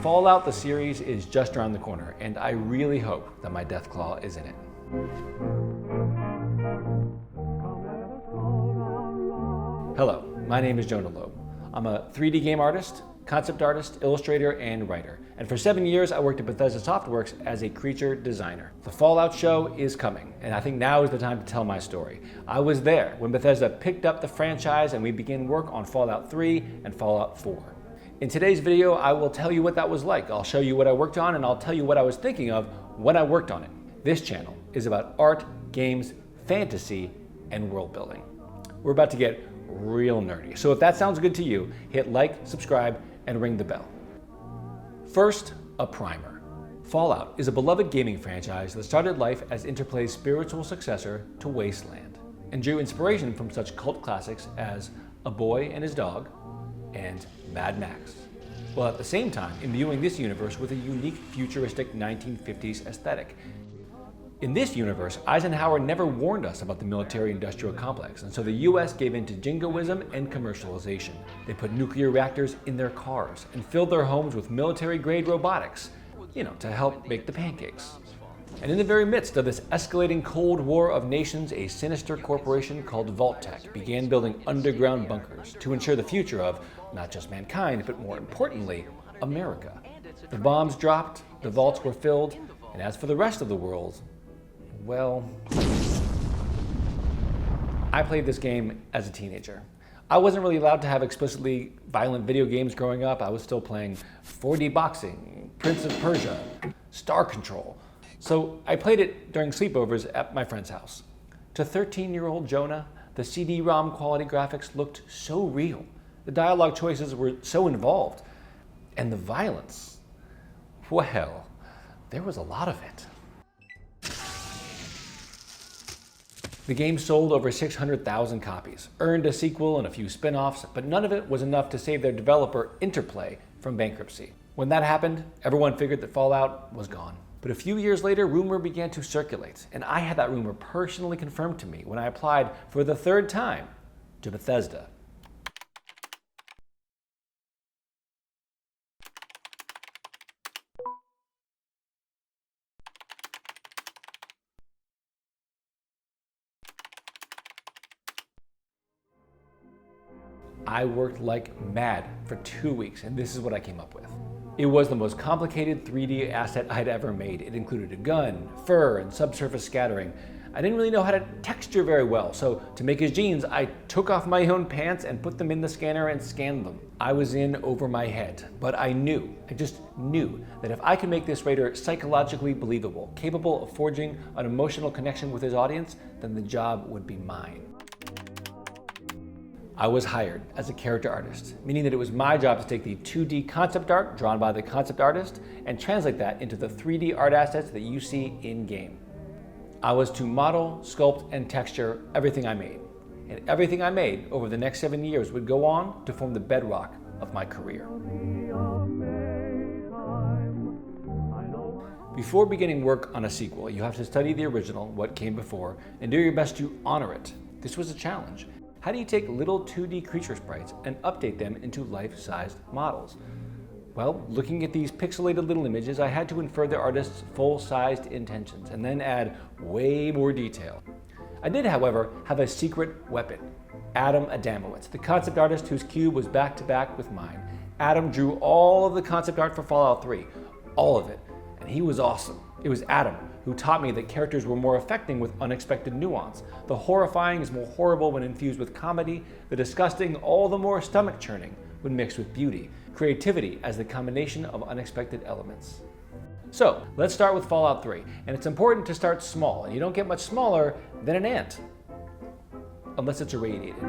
Fallout the series is just around the corner, and I really hope that my Deathclaw is in it. Hello, my name is Jonah. I'm a 3D game artist, concept artist, illustrator, and writer. And for 7 years, I worked at Bethesda Softworks as a creature designer. The Fallout show is coming, and I think now is the time to tell my story. I was there when Bethesda picked up the franchise and we began work on Fallout 3 and Fallout 4. In today's video, I will tell you what that was like. I'll show you what I worked on, and I'll tell you what I was thinking of when I worked on it. This channel is about art, games, fantasy, and world building. We're about to get real nerdy. So if that sounds good to you, hit like, subscribe, and ring the bell. First, a primer. Fallout is a beloved gaming franchise that started life as Interplay's spiritual successor to Wasteland, and drew inspiration from such cult classics as A Boy and His Dog and Mad Max, while at the same time imbuing this universe with a unique futuristic 1950s aesthetic. In this universe, Eisenhower never warned us about the military-industrial complex, and so the US gave in to jingoism and commercialization. They put nuclear reactors in their cars and filled their homes with military-grade robotics, to help make the pancakes. And in the very midst of this escalating Cold War of nations, a sinister corporation called Vault-Tec began building underground bunkers to ensure the future of not just mankind, but more importantly, America. The bombs dropped, the vaults were filled, and as for the rest of the world, well, I played this game as a teenager. I wasn't really allowed to have explicitly violent video games growing up. I was still playing 4D boxing, Prince of Persia, Star Control. So I played it during sleepovers at my friend's house. To 13-year-old Jonah, the CD-ROM quality graphics looked so real. The dialogue choices were so involved. And the violence, well, there was a lot of it. The game sold over 600,000 copies, earned a sequel and a few spin-offs, but none of it was enough to save their developer Interplay from bankruptcy. When that happened, everyone figured that Fallout was gone. But a few years later, rumor began to circulate, and I had that rumor personally confirmed to me when I applied for the third time to Bethesda. I worked like mad for 2 weeks, and this is what I came up with. It was the most complicated 3D asset I'd ever made. It included a gun, fur, and subsurface scattering. I didn't really know how to texture very well, so to make his jeans, I took off my own pants and put them in the scanner and scanned them. I was in over my head, but I just knew that if I could make this raider psychologically believable, capable of forging an emotional connection with his audience, then the job would be mine. I was hired as a character artist, meaning that it was my job to take the 2D concept art drawn by the concept artist and translate that into the 3D art assets that you see in-game. I was to model, sculpt, and texture everything I made. And everything I made over the next 7 years would go on to form the bedrock of my career. Before beginning work on a sequel, you have to study the original, what came before, and do your best to honor it. This was a challenge. How do you take little 2D creature sprites and update them into life-sized models? Well, looking at these pixelated little images, I had to infer the artist's full-sized intentions and then add way more detail. I did, however, have a secret weapon. Adam Adamowicz, the concept artist whose cube was back-to-back with mine. Adam drew all of the concept art for Fallout 3, all of it, and he was awesome. It was Adam who taught me that characters were more affecting with unexpected nuance. The horrifying is more horrible when infused with comedy, the disgusting all the more stomach-churning when mixed with beauty, creativity as the combination of unexpected elements. So, let's start with Fallout 3, and it's important to start small, and you don't get much smaller than an ant, unless it's irradiated.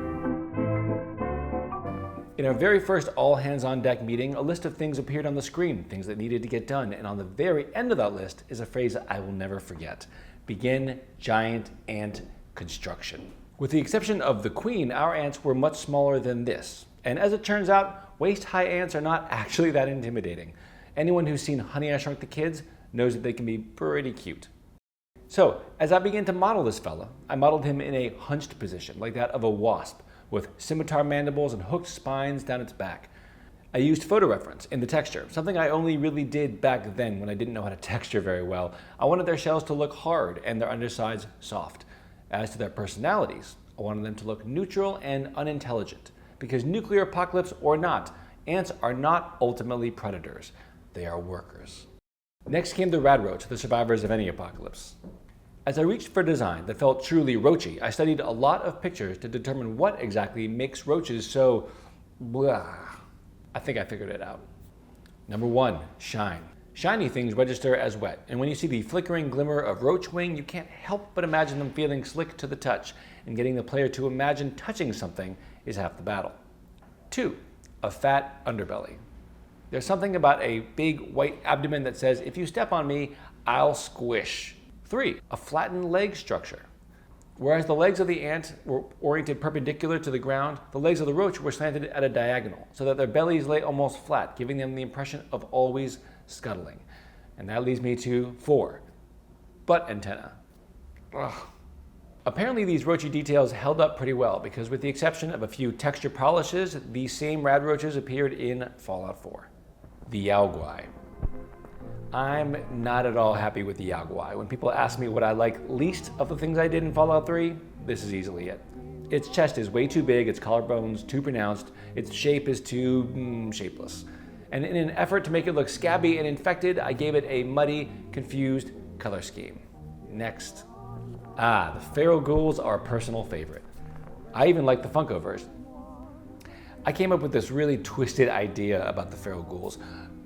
In our very first all-hands-on-deck meeting, a list of things appeared on the screen, things that needed to get done, and on the very end of that list is a phrase that I will never forget. Begin giant ant construction. With the exception of the queen, our ants were much smaller than this. And as it turns out, waist-high ants are not actually that intimidating. Anyone who's seen Honey, I Shrunk the Kids knows that they can be pretty cute. So, as I began to model this fella, I modeled him in a hunched position, like that of a wasp, with scimitar mandibles and hooked spines down its back. I used photo reference in the texture, something I only really did back then when I didn't know how to texture very well. I wanted their shells to look hard and their undersides soft. As to their personalities, I wanted them to look neutral and unintelligent, because nuclear apocalypse or not, ants are not ultimately predators. They are workers. Next came the Radroach, the survivors of any apocalypse. As I reached for a design that felt truly roachy, I studied a lot of pictures to determine what exactly makes roaches so blah. I think I figured it out. Number 1, shine. Shiny things register as wet, and when you see the flickering glimmer of roach wing, you can't help but imagine them feeling slick to the touch, and getting the player to imagine touching something is half the battle. 2, a fat underbelly. There's something about a big white abdomen that says, if you step on me, I'll squish. 3, a flattened leg structure. Whereas the legs of the ant were oriented perpendicular to the ground, the legs of the roach were slanted at a diagonal, so that their bellies lay almost flat, giving them the impression of always scuttling. And that leads me to 4, butt antenna. Ugh. Apparently these roachy details held up pretty well, because with the exception of a few texture polishes, these same Radroaches appeared in Fallout 4. The Yao Guai. I'm not at all happy with the Yao Guai. When people ask me what I like least of the things I did in Fallout 3, this is easily it. Its chest is way too big, its collarbones too pronounced, its shape is too shapeless. And in an effort to make it look scabby and infected, I gave it a muddy, confused color scheme. Next. The feral ghouls are a personal favorite. I even like the Funko version. I came up with this really twisted idea about the feral ghouls.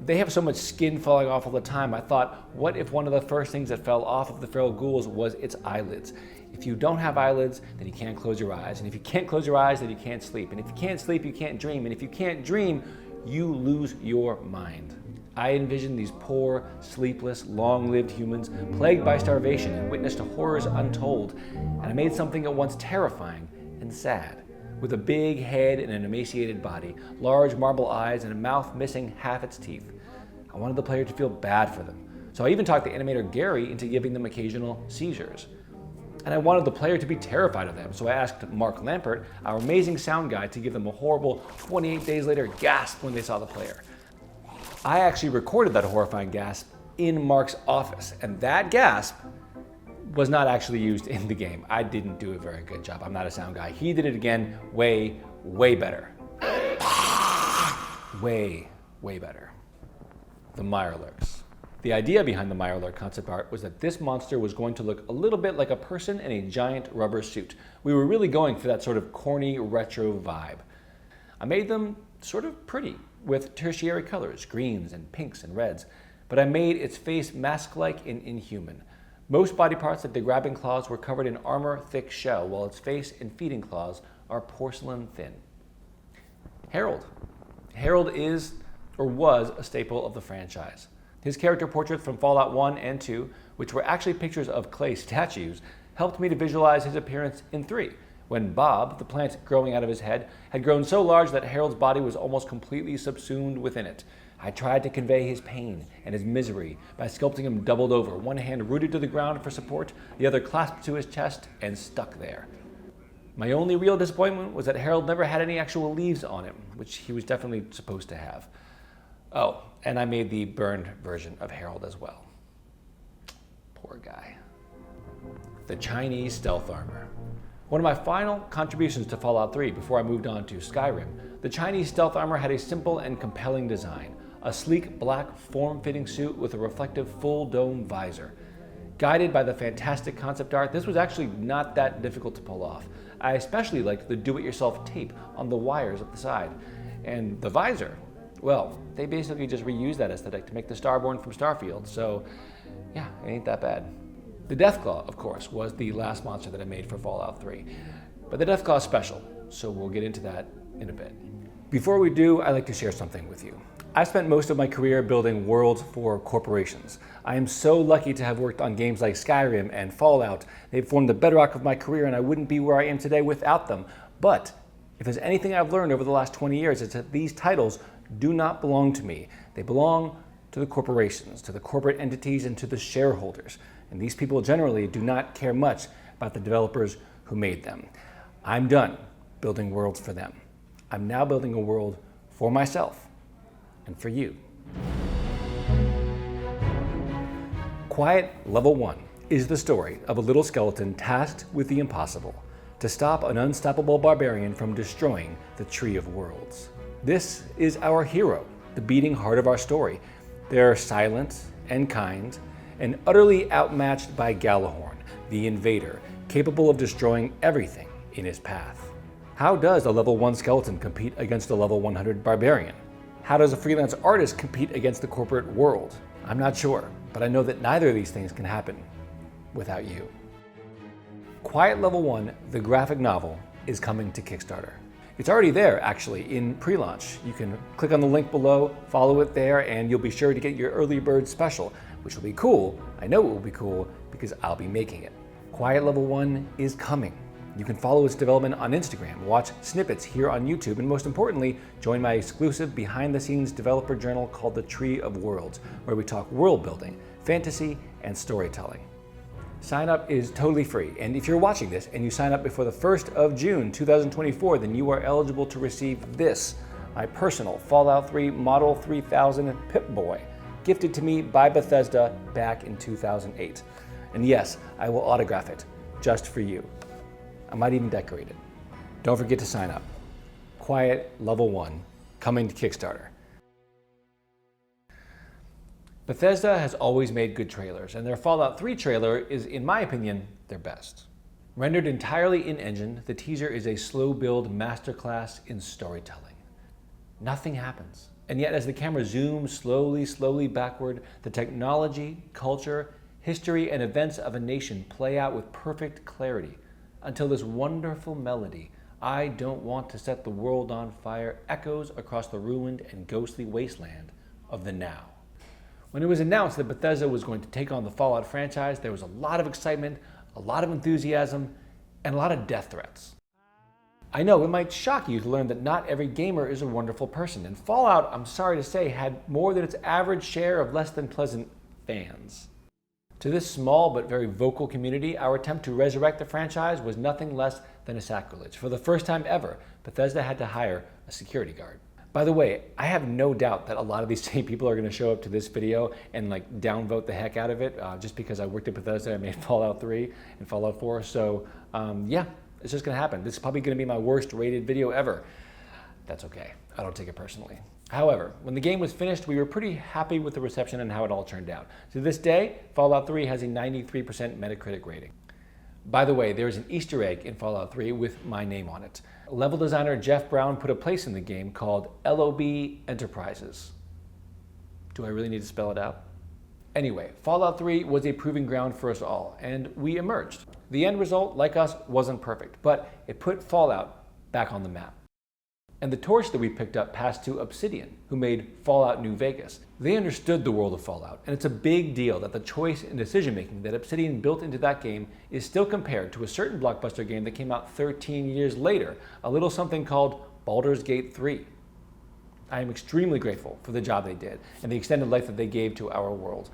They have so much skin falling off all the time. I thought, what if one of the first things that fell off of the feral ghouls was its eyelids? If you don't have eyelids, then you can't close your eyes. And if you can't close your eyes, then you can't sleep. And if you can't sleep, you can't dream. And if you can't dream, you lose your mind. I envisioned these poor, sleepless, long-lived humans plagued by starvation and witness to horrors untold. And I made something at once terrifying and sad. With a big head and an emaciated body, large marble eyes, and a mouth missing half its teeth. I wanted the player to feel bad for them, so I even talked the animator Gary into giving them occasional seizures. And I wanted the player to be terrified of them, so I asked Mark Lampert, our amazing sound guy, to give them a horrible 28 days later gasp when they saw the player. I actually recorded that horrifying gasp in Mark's office, and that gasp was not actually used in the game. I didn't do a very good job. I'm not a sound guy. He did it again way, way better. Way, way better. The Mirelurks. The idea behind the Mirelurk concept art was that this monster was going to look a little bit like a person in a giant rubber suit. We were really going for that sort of corny retro vibe. I made them sort of pretty, with tertiary colors, greens and pinks and reds, but I made its face mask-like and inhuman. Most body parts like the grabbing claws were covered in armor-thick shell, while its face and feeding claws are porcelain-thin. Harold. Harold is, or was, a staple of the franchise. His character portraits from Fallout 1 and 2, which were actually pictures of clay statues, helped me to visualize his appearance in 3, when Bob, the plant growing out of his head, had grown so large that Harold's body was almost completely subsumed within it. I tried to convey his pain and his misery by sculpting him doubled over, one hand rooted to the ground for support, the other clasped to his chest and stuck there. My only real disappointment was that Harold never had any actual leaves on him, which he was definitely supposed to have. Oh, and I made the burned version of Harold as well. Poor guy. The Chinese stealth armor. One of my final contributions to Fallout 3 before I moved on to Skyrim, the Chinese stealth armor had a simple and compelling design. A sleek black form-fitting suit with a reflective full dome visor. Guided by the fantastic concept art, this was actually not that difficult to pull off. I especially liked the do-it-yourself tape on the wires at the side. And the visor, well, they basically just reused that aesthetic to make the Starborn from Starfield, so yeah, it ain't that bad. The Deathclaw, of course, was the last monster that I made for Fallout 3. But the Deathclaw is special, so we'll get into that in a bit. Before we do, I'd like to share something with you. I spent most of my career building worlds for corporations. I am so lucky to have worked on games like Skyrim and Fallout. They've formed the bedrock of my career, and I wouldn't be where I am today without them. But if there's anything I've learned over the last 20 years, it's that these titles do not belong to me. They belong to the corporations, to the corporate entities, and to the shareholders. And these people generally do not care much about the developers who made them. I'm done building worlds for them. I'm now building a world for myself and for you. Quiet Level 1 is the story of a little skeleton tasked with the impossible, to stop an unstoppable barbarian from destroying the Tree of Worlds. This is our hero, the beating heart of our story. They're silent and kind, and utterly outmatched by Galahorn, the invader, capable of destroying everything in his path. How does a level 1 skeleton compete against a level 100 barbarian? How does a freelance artist compete against the corporate world? I'm not sure, but I know that neither of these things can happen without you. Quiet Level 1, the graphic novel, is coming to Kickstarter. It's already there, actually, in pre-launch. You can click on the link below, follow it there, and you'll be sure to get your early bird special, which will be cool. I know it will be cool because I'll be making it. Quiet Level 1 is coming. You can follow its development on Instagram, watch snippets here on YouTube, and most importantly, join my exclusive behind-the-scenes developer journal called The Tree of Worlds, where we talk world building, fantasy, and storytelling. Sign up is totally free, and if you're watching this and you sign up before the 1st of June 2024, then you are eligible to receive this, my personal Fallout 3 Model 3000 Pip-Boy, gifted to me by Bethesda back in 2008. And yes, I will autograph it, just for you. I might even decorate it. Don't forget to sign up. Quiet Level 1, coming to Kickstarter. Bethesda has always made good trailers, and their Fallout 3 trailer is, in my opinion, their best. Rendered entirely in-engine, the teaser is a slow-build masterclass in storytelling. Nothing happens, and yet as the camera zooms slowly backward, the technology, culture, history, and events of a nation play out with perfect clarity, until this wonderful melody, "I Don't Want to Set the World on Fire," echoes across the ruined and ghostly wasteland of the now. When it was announced that Bethesda was going to take on the Fallout franchise, there was a lot of excitement, a lot of enthusiasm, and a lot of death threats. I know it might shock you to learn that not every gamer is a wonderful person, and Fallout, I'm sorry to say, had more than its average share of less than pleasant fans. To this small but very vocal community, our attempt to resurrect the franchise was nothing less than a sacrilege. For the first time ever, Bethesda had to hire a security guard. By the way, I have no doubt that a lot of these same people are going to show up to this video and downvote the heck out of it just because I worked at Bethesda. I made Fallout 3 and Fallout 4. So yeah, it's just going to happen. This is probably going to be my worst rated video ever. That's okay. I don't take it personally. However, when the game was finished, we were pretty happy with the reception and how it all turned out. To this day, Fallout 3 has a 93% Metacritic rating. By the way, there is an Easter egg in Fallout 3 with my name on it. Level designer Jeff Brown put a place in the game called LOB Enterprises. Do I really need to spell it out? Anyway, Fallout 3 was a proving ground for us all, and we emerged. The end result, like us, wasn't perfect, but it put Fallout back on the map. And the torch that we picked up passed to Obsidian, who made Fallout New Vegas. They understood the world of Fallout, and it's a big deal that the choice and decision-making that Obsidian built into that game is still compared to a certain blockbuster game that came out 13 years later, a little something called Baldur's Gate 3. I am extremely grateful for the job they did, and the extended life that they gave to our world.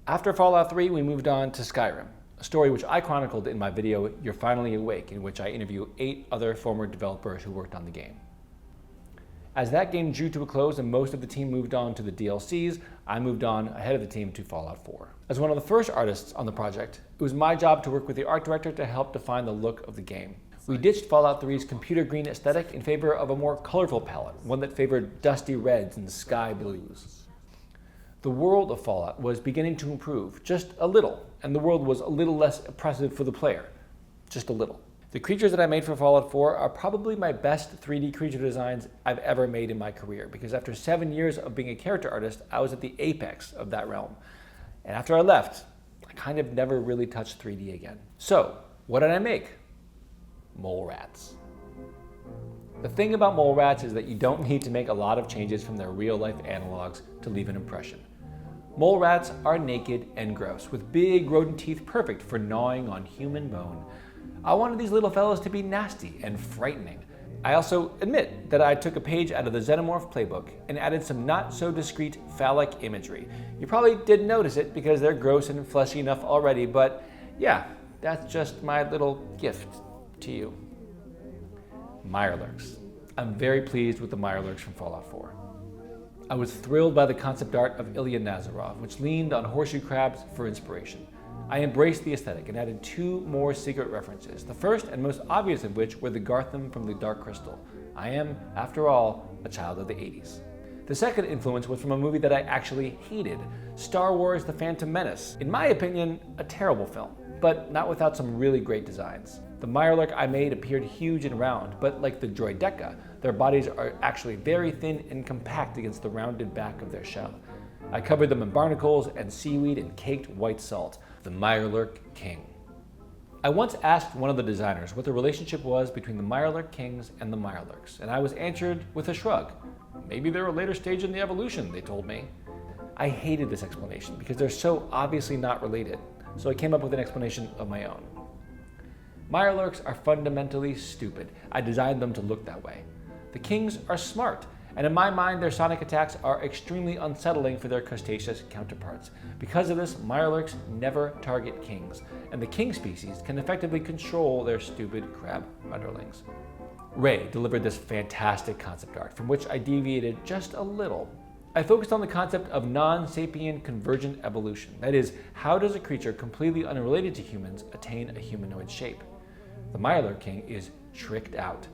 After Fallout 3, we moved on to Skyrim, a story which I chronicled in my video, You're Finally Awake, in which I interview 8 other former developers who worked on the game. As that game drew to a close and most of the team moved on to the DLCs, I moved on ahead of the team to Fallout 4. As one of the first artists on the project, it was my job to work with the art director to help define the look of the game. We ditched Fallout 3's computer green aesthetic in favor of a more colorful palette, one that favored dusty reds and sky blues. The world of Fallout was beginning to improve, just a little, and the world was a little less oppressive for the player, just a little. The creatures that I made for Fallout 4 are probably my best 3D creature designs I've ever made in my career, because after 7 years of being a character artist, I was at the apex of that realm. And after I left, I kind of never really touched 3D again. So, what did I make? Molerats. The thing about Molerats is that you don't need to make a lot of changes from their real-life analogs to leave an impression. Molerats are naked and gross, with big rodent teeth perfect for gnawing on human bone. I wanted these little fellows to be nasty and frightening. I also admit that I took a page out of the Xenomorph playbook and added some not-so-discreet phallic imagery. You probably didn't notice it because they're gross and fleshy enough already, but yeah, that's just my little gift to you. Mirelurks. I'm very pleased with the Mirelurks from Fallout 4. I was thrilled by the concept art of Ilya Nazarov, which leaned on horseshoe crabs for inspiration. I embraced the aesthetic and added 2 more secret references, the first and most obvious of which were the Gartham from the Dark Crystal. I am, after all, a child of the 80s. The second influence was from a movie that I actually hated, Star Wars: The Phantom Menace. In my opinion, a terrible film, but not without some really great designs. The Mirelurk I made appeared huge and round, but like the Droideka, their bodies are actually very thin and compact against the rounded back of their shell. I covered them in barnacles and seaweed and caked white salt, the Mirelurk King. I once asked one of the designers what the relationship was between the Mirelurk Kings and the Mirelurks, and I was answered with a shrug. Maybe they're a later stage in the evolution, they told me. I hated this explanation because they're so obviously not related, so I came up with an explanation of my own. Mirelurks are fundamentally stupid. I designed them to look that way. The Kings are smart, and in my mind their sonic attacks are extremely unsettling for their crustaceous counterparts. Because of this, Mirelurks never target Kings, and the King species can effectively control their stupid crab underlings. Ray delivered this fantastic concept art, from which I deviated just a little. I focused on the concept of non-sapient convergent evolution. That is, how does a creature completely unrelated to humans attain a humanoid shape? The Mirelurk King is tricked out.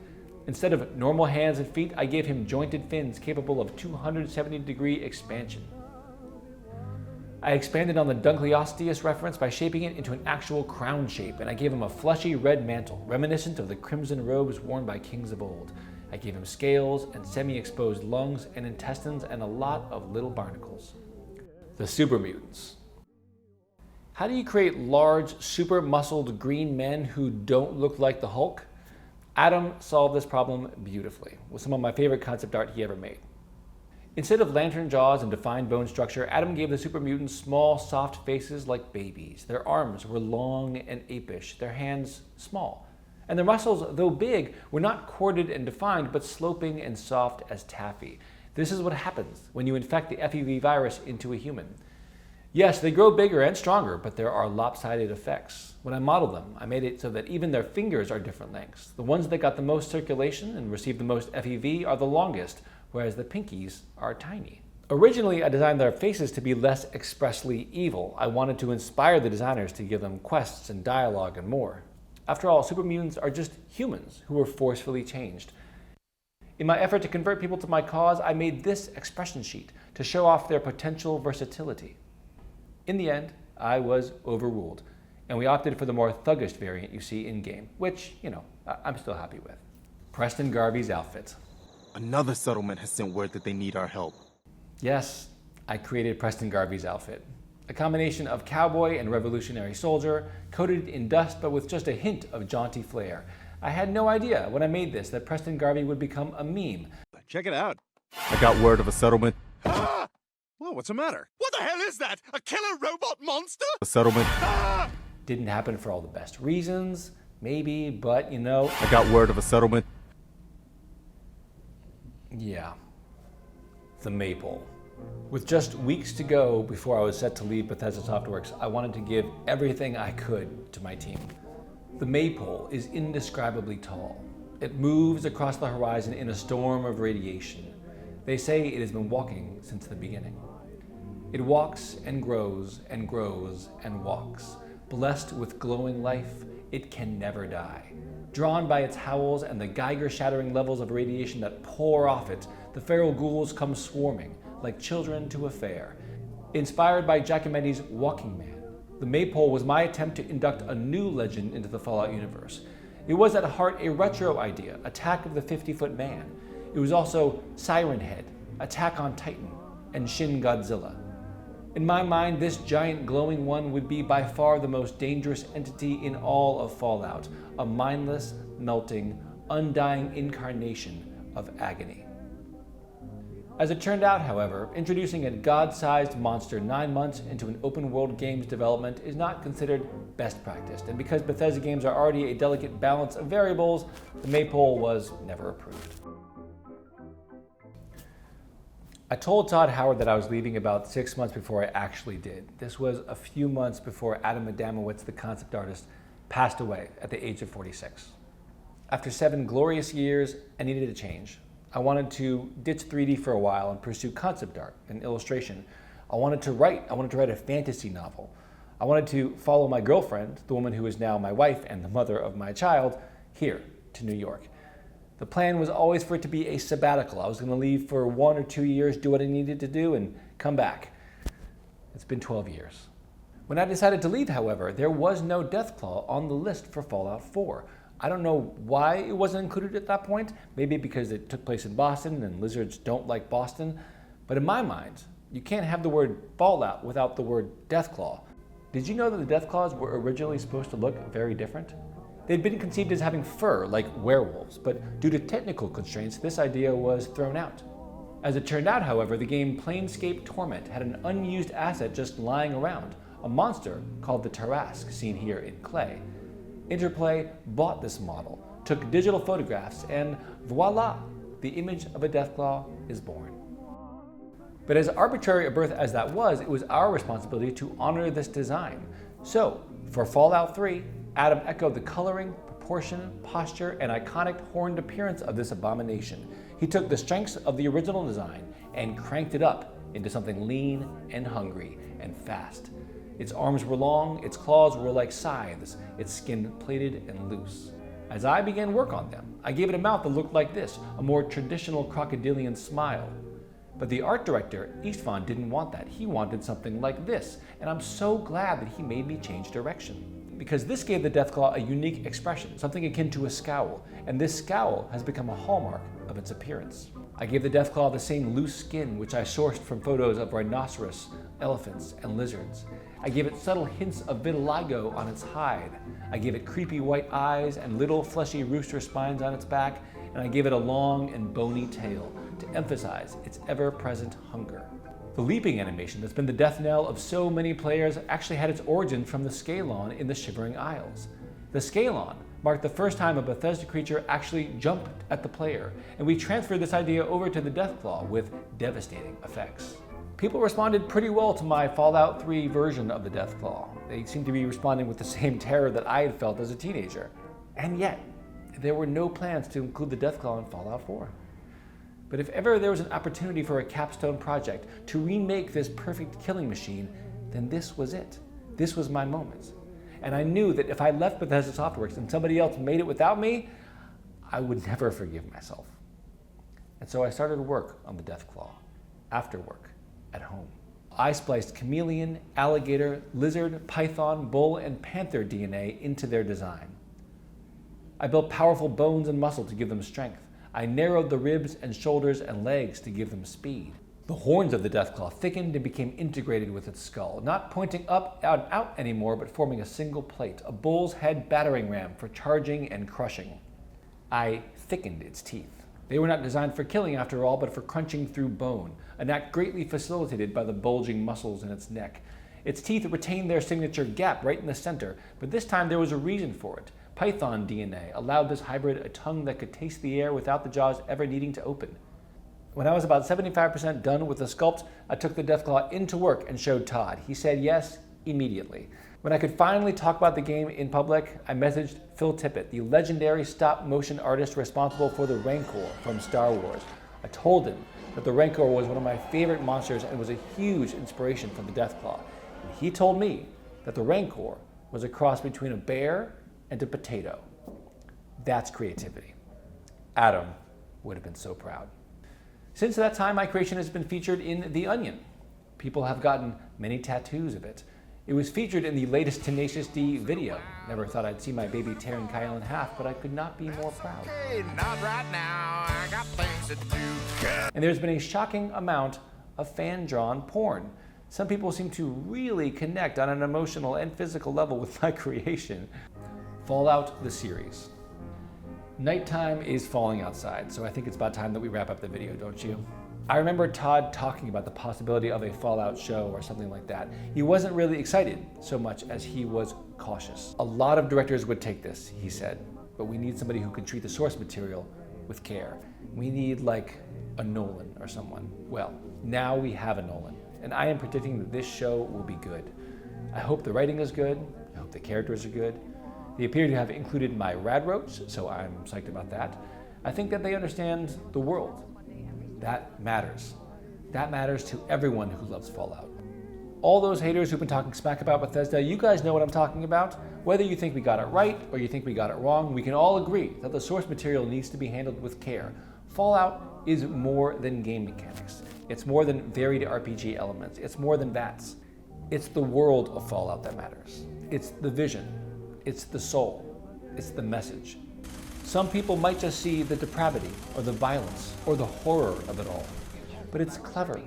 Instead of normal hands and feet, I gave him jointed fins capable of 270-degree expansion. I expanded on the Dunkleosteus reference by shaping it into an actual crown shape, and I gave him a fleshy red mantle, reminiscent of the crimson robes worn by kings of old. I gave him scales and semi-exposed lungs and intestines and a lot of little barnacles. The Supermutants. How do you create large, super-muscled green men who don't look like the Hulk? Adam solved this problem beautifully, with some of my favorite concept art he ever made. Instead of lantern jaws and defined bone structure, Adam gave the Supermutants small, soft faces like babies. Their arms were long and apish, their hands small. And their muscles, though big, were not corded and defined, but sloping and soft as taffy. This is what happens when you infect the FEV virus into a human. Yes, they grow bigger and stronger, but there are lopsided effects. When I modeled them, I made it so that even their fingers are different lengths. The ones that got the most circulation and received the most FEV are the longest, whereas the pinkies are tiny. Originally, I designed their faces to be less expressly evil. I wanted to inspire the designers to give them quests and dialogue and more. After all, Supermutants are just humans who were forcefully changed. In my effort to convert people to my cause, I made this expression sheet to show off their potential versatility. In the end, I was overruled, and we opted for the more thuggish variant you see in-game, which, I'm still happy with. Preston Garvey's outfit. Another settlement has sent word that they need our help. Yes, I created Preston Garvey's outfit. A combination of cowboy and revolutionary soldier, coated in dust but with just a hint of jaunty flair. I had no idea when I made this that Preston Garvey would become a meme. Check it out. I got word of a settlement. Ah! Whoa, what's the matter? What the hell is that? A killer robot monster? A settlement. Ah! Didn't happen for all the best reasons, maybe, but I got word of a settlement. Yeah. The Maypole. With just weeks to go before I was set to leave Bethesda Softworks, I wanted to give everything I could to my team. The Maypole is indescribably tall. It moves across the horizon in a storm of radiation. They say it has been walking since the beginning. It walks and grows and grows and walks. Blessed with glowing life, it can never die. Drawn by its howls and the Geiger-shattering levels of radiation that pour off it, the feral ghouls come swarming, like children to a fair. Inspired by Giacometti's Walking Man, the Maypole was my attempt to induct a new legend into the Fallout universe. It was at heart a retro idea, Attack of the 50-Foot Man. It was also Siren Head, Attack on Titan, and Shin Godzilla. In my mind, this giant glowing one would be by far the most dangerous entity in all of Fallout, a mindless, melting, undying incarnation of agony. As it turned out, however, introducing a god-sized monster 9 months into an open-world game's development is not considered best practice, and because Bethesda games are already a delicate balance of variables, the Maypole was never approved. I told Todd Howard that I was leaving about 6 months before I actually did. This was a few months before Adam Adamowicz, the concept artist, passed away at the age of 46. After 7 glorious years, I needed a change. I wanted to ditch 3D for a while and pursue concept art and illustration. I wanted to write a fantasy novel. I wanted to follow my girlfriend, the woman who is now my wife and the mother of my child, here to New York. The plan was always for it to be a sabbatical. I was going to leave for 1 or 2 years, do what I needed to do, and come back. It's been 12 years. When I decided to leave, however, there was no Deathclaw on the list for Fallout 4. I don't know why it wasn't included at that point. Maybe because it took place in Boston and lizards don't like Boston. But in my mind, you can't have the word Fallout without the word Deathclaw. Did you know that the Deathclaws were originally supposed to look very different? They'd been conceived as having fur, like werewolves, but due to technical constraints, this idea was thrown out. As it turned out, however, the game Planescape Torment had an unused asset just lying around, a monster called the Tarrasque, seen here in clay. Interplay bought this model, took digital photographs, and voila, the image of a Deathclaw is born. But as arbitrary a birth as that was, it was our responsibility to honor this design. So, for Fallout 3, Adam echoed the coloring, proportion, posture, and iconic horned appearance of this abomination. He took the strengths of the original design and cranked it up into something lean and hungry and fast. Its arms were long, its claws were like scythes, its skin plated and loose. As I began work on them, I gave it a mouth that looked like this, a more traditional crocodilian smile. But the art director, Istvan, didn't want that. He wanted something like this, and I'm so glad that he made me change direction. Because this gave the Deathclaw a unique expression, something akin to a scowl, and this scowl has become a hallmark of its appearance. I gave the Deathclaw the same loose skin which I sourced from photos of rhinoceros, elephants, and lizards. I gave it subtle hints of vitiligo on its hide. I gave it creepy white eyes and little fleshy rooster spines on its back, and I gave it a long and bony tail to emphasize its ever-present hunger. The leaping animation that's been the death knell of so many players actually had its origin from the Scalon in the Shivering Isles. The Scalon marked the first time a Bethesda creature actually jumped at the player, and we transferred this idea over to the Deathclaw with devastating effects. People responded pretty well to my Fallout 3 version of the Deathclaw. They seemed to be responding with the same terror that I had felt as a teenager. And yet, there were no plans to include the Deathclaw in Fallout 4. But if ever there was an opportunity for a capstone project to remake this perfect killing machine, then this was it. This was my moment. And I knew that if I left Bethesda Softworks and somebody else made it without me, I would never forgive myself. And so I started work on the Deathclaw, after work, at home. I spliced chameleon, alligator, lizard, python, bull, and panther DNA into their design. I built powerful bones and muscle to give them strength. I narrowed the ribs and shoulders and legs to give them speed. The horns of the Deathclaw thickened and became integrated with its skull, not pointing up and out anymore, but forming a single plate, a bull's head battering ram for charging and crushing. I thickened its teeth. They were not designed for killing after all, but for crunching through bone, an act greatly facilitated by the bulging muscles in its neck. Its teeth retained their signature gap right in the center, but this time there was a reason for it. Python DNA allowed this hybrid a tongue that could taste the air without the jaws ever needing to open. When I was about 75% done with the sculpt, I took the Deathclaw into work and showed Todd. He said yes immediately. When I could finally talk about the game in public, I messaged Phil Tippett, the legendary stop-motion artist responsible for the Rancor from Star Wars. I told him that the Rancor was one of my favorite monsters and was a huge inspiration for the Deathclaw. And he told me that the Rancor was a cross between a bear and a potato. That's creativity. Adam would have been so proud. Since that time, my creation has been featured in The Onion. People have gotten many tattoos of it. It was featured in the latest Tenacious D video. Never thought I'd see my baby tearing Kyle in half, but I could not be more proud. Hey, not right now. I got things to do. And there's been a shocking amount of fan-drawn porn. Some people seem to really connect on an emotional and physical level with my creation. Fallout the series. Nighttime is falling outside, so I think it's about time that we wrap up the video, don't you? I remember Todd talking about the possibility of a Fallout show or something like that. He wasn't really excited so much as he was cautious. A lot of directors would take this, he said, but we need somebody who can treat the source material with care. We need like a Nolan or someone. Well, now we have a Nolan, and I am predicting that this show will be good. I hope the writing is good. I hope the characters are good. They appear to have included my Radroach, so I'm psyched about that. I think that they understand the world. That matters. That matters to everyone who loves Fallout. All those haters who've been talking smack about Bethesda, you guys know what I'm talking about. Whether you think we got it right or you think we got it wrong, we can all agree that the source material needs to be handled with care. Fallout is more than game mechanics. It's more than varied RPG elements. It's more than VATS. It's the world of Fallout that matters. It's the vision. It's the soul. It's the message. Some people might just see the depravity or the violence or the horror of it all. But it's clever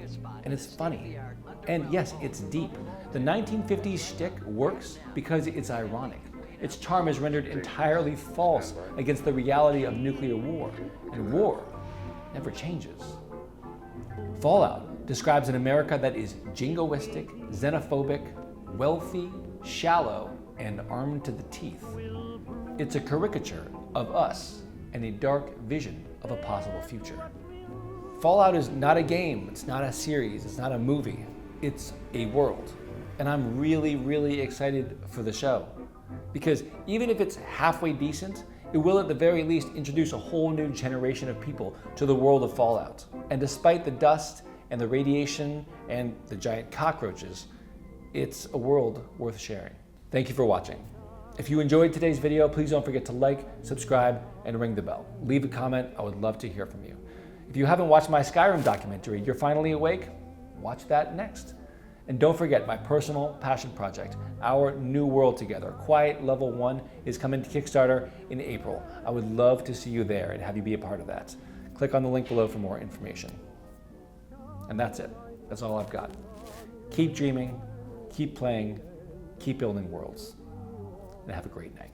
and it's funny. And yes, it's deep. The 1950s shtick works because it's ironic. Its charm is rendered entirely false against the reality of nuclear war. And war never changes. Fallout describes an America that is jingoistic, xenophobic, wealthy, shallow, and armed to the teeth. It's a caricature of us and a dark vision of a possible future. Fallout is not a game, it's not a series, it's not a movie, it's a world. And I'm really, really excited for the show. Because even if it's halfway decent, it will at the very least introduce a whole new generation of people to the world of Fallout. And despite the dust and the radiation and the giant cockroaches, it's a world worth sharing. Thank you for watching. If you enjoyed today's video, please don't forget to like, subscribe, and ring the bell. Leave a comment, I would love to hear from you. If you haven't watched my Skyrim documentary, You're Finally Awake, watch that next. And don't forget my personal passion project, Our New World Together. Quiet Level 1 is coming to Kickstarter in April. I would love to see you there and have you be a part of that. Click on the link below for more information. And that's it. That's all I've got. Keep dreaming, keep playing, keep building worlds, and have a great night.